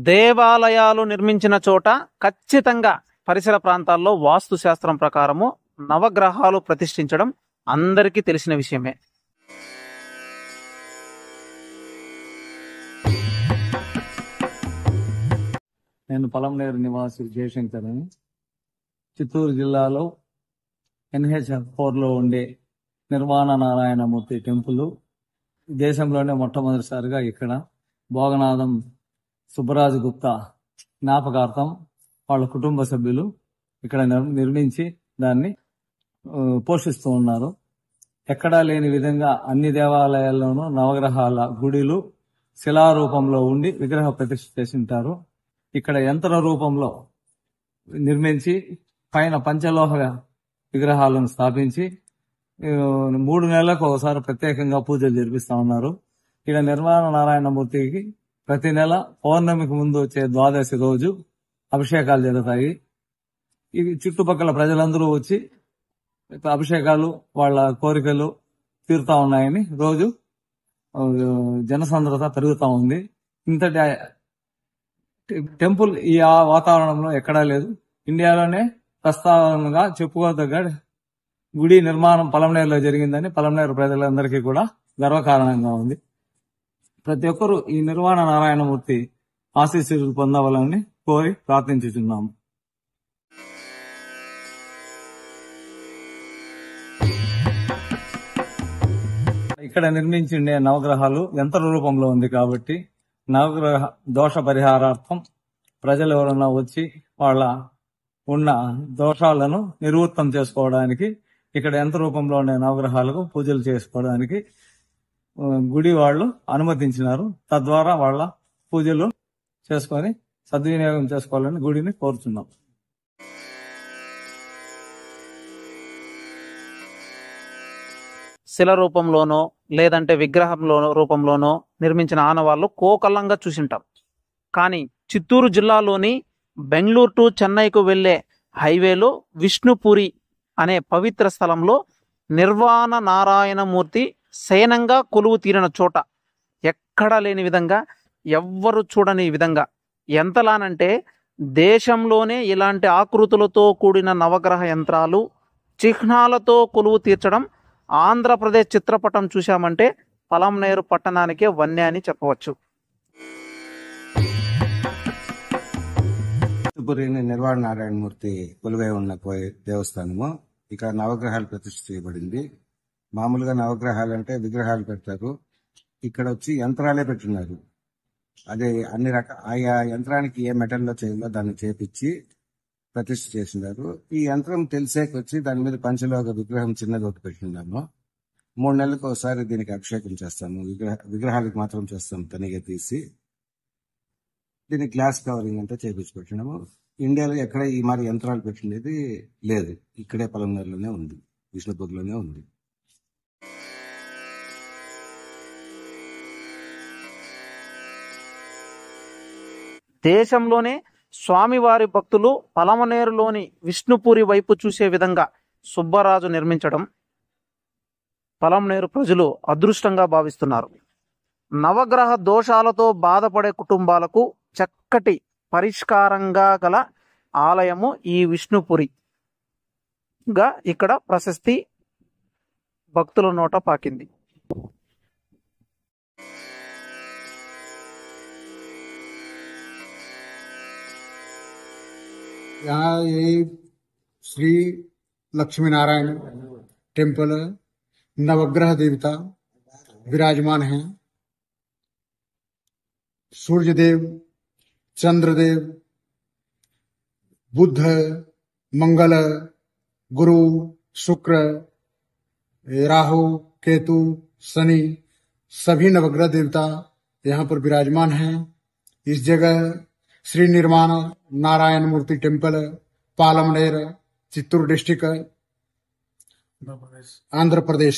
దేవాలయాలు నిర్మించిన చోట ఖచ్చితంగా పరిసర ప్రాంతాల్లో వాస్తు శాస్త్రం ప్రకారము నవగ్రహాలు ప్రతిష్ఠించడం అందరికీ తెలిసిన విషయమే. నేను పలంనేరు నివాసి జయశంకర్ అని. చిత్తూరు జిల్లాలో NH4లో ఉండే నిర్వాణ నారాయణమూర్తి టెంపుల్ దేశంలోనే మొట్టమొదటిసారిగా ఇక్కడ భోగనాథం సుబ్బరాజు గుప్తా జ్ఞాపకార్థం వాళ్ళ కుటుంబ సభ్యులు ఇక్కడ నిర్మించి దాన్ని పోషిస్తూ ఉన్నారు. ఎక్కడా లేని విధంగా అన్ని దేవాలయాల్లోనూ నవగ్రహాల గుడిలు శిలారూపంలో ఉండి విగ్రహ ప్రతిష్ఠ చేసింటారు. ఇక్కడ యంత్ర రూపంలో నిర్మించి పైన పంచలోహ విగ్రహాలను స్థాపించి 3 నెలలకు ఒకసారి ప్రత్యేకంగా పూజలు జరిపిస్తా ఉన్నారు. ఇక్కడ నిర్వాణ నారాయణమూర్తికి ప్రతి నెల పౌర్ణమికి ముందు వచ్చే ద్వాదశి రోజు అభిషేకాలు జరుగుతాయి. ఇవి చుట్టుపక్కల ప్రజలందరూ వచ్చి అభిషేకాలు వాళ్ళ కోరికలు తీరుతా ఉన్నాయని రోజు జనసాంద్రత పెరుగుతా ఉంది. ఇంతటి టెంపుల్ ఈ వాతావరణంలో ఎక్కడా లేదు. ఇండియాలోనే ప్రస్తావనగా చెప్పుకోదగ్గ గుడి నిర్మాణం పలంనేరులో జరిగిందని పలంనేరు ప్రజలందరికీ కూడా గర్వకారణంగా ఉంది. ప్రతి ఒక్కరూ ఈ నిర్వాణ నారాయణమూర్తి ఆశీస్సులు పొందవాలని కోరి ప్రార్థించుచున్నాము. ఇక్కడ నిర్మించిండే నవగ్రహాలు యంత్ర రూపంలో ఉంది కాబట్టి నవగ్రహ దోష పరిహారార్థం ప్రజలు ఎవరన్నా వచ్చి వాళ్ళ ఉన్న దోషాలను నివృత్తం చేసుకోవడానికి ఇక్కడ యంత్ర రూపంలో ఉండే నవగ్రహాలకు పూజలు చేసుకోవడానికి గుడి వాళ్ళు అనుమతించినారు. తద్వారా వాళ్ళ పూజలు చేసుకొని సద్వినియోగం చేసుకోవాలని గుడిని కోరుతున్నాం. శిల రూపంలోనో లేదంటే రూపంలోనో నిర్మించిన ఆనవాళ్ళు కోకల్లంగా చూసింటాం. కానీ చిత్తూరు జిల్లాలోని బెంగళూరు టు చెన్నైకు వెళ్లే హైవేలో విష్ణుపురి అనే పవిత్ర స్థలంలో నిర్వాణ నారాయణమూర్తి శయనంగా కొలువు తీరిన చోట ఎక్కడా లేని విధంగా ఎవ్వరు చూడని విధంగా ఎంతలానంటే దేశంలోనే ఇలాంటి ఆకృతులతో కూడిన నవగ్రహ యంత్రాలు చిహ్నాలతో కొలువు తీర్చడం ఆంధ్రప్రదేశ్ చిత్రపటం చూశామంటే పలంనేరు పట్టణానికే వన్య అని చెప్పవచ్చు. నిర్వాణ నారాయణమూర్తి కొలువై ఉన్న దేవస్థానము. ఇక్కడ నవగ్రహాలు ప్రతిష్ఠ చేయబడింది. మామూలుగా నవగ్రహాలు అంటే విగ్రహాలు పెడతారు. ఇక్కడ వచ్చి యంత్రాలే పెట్టున్నారు. అదే అన్ని ఆయా యంత్రానికి ఏ మెటల్లో చేయాలో దాన్ని చేపించి ప్రతిష్ఠ చేసినారు. ఈ యంత్రం తెలిసేకొచ్చి దాని మీద పంచలోహ విగ్రహం చిన్నది ఒకటి పెట్టినాము. 3 నెలలకు ఒకసారి దీనికి అభిషేకం చేస్తాము. విగ్రహాలకు మాత్రం చేస్తాం తనిగా తీసి. దీన్ని గ్లాస్ కవరింగ్ అంతా చేపించుకుంటున్నాము. ఇండియాలో ఎక్కడ ఈ మరి యంత్రాలు పెట్టినది లేదు. ఇక్కడే పలంనేరులోనే ఉంది, విష్ణుపూర్లోనే ఉంది. దేశంలోనే స్వామివారి భక్తులు పలమనేరులోని విష్ణుపురి వైపు చూసే విధంగా సుబ్బరాజు నిర్మించడం పలంనేరు ప్రజలు అదృష్టంగా భావిస్తున్నారు. నవగ్రహ దోషాలతో బాధపడే కుటుంబాలకు చక్కటి పరిష్కారంగా గల ఆలయము ఈ విష్ణుపురిగా ఇక్కడ ప్రశస్తి భక్తుల నోట పాకింది. यहाँ ये श्री लक्ष्मी नारायण टेम्पल नवग्रह देवता विराजमान हैं. सूर्यदेव, चंद्रदेव, बुध, मंगल, गुरु, शुक्र, राहु, केतु, शनि सभी नवग्रह देवता यहाँ पर विराजमान हैं. इस जगह श्री निर्वाण नारायण मूर्ति टेम्पल पालमनेर चित्तूर डिस्ट्रिक्ट आंध्र प्रदेश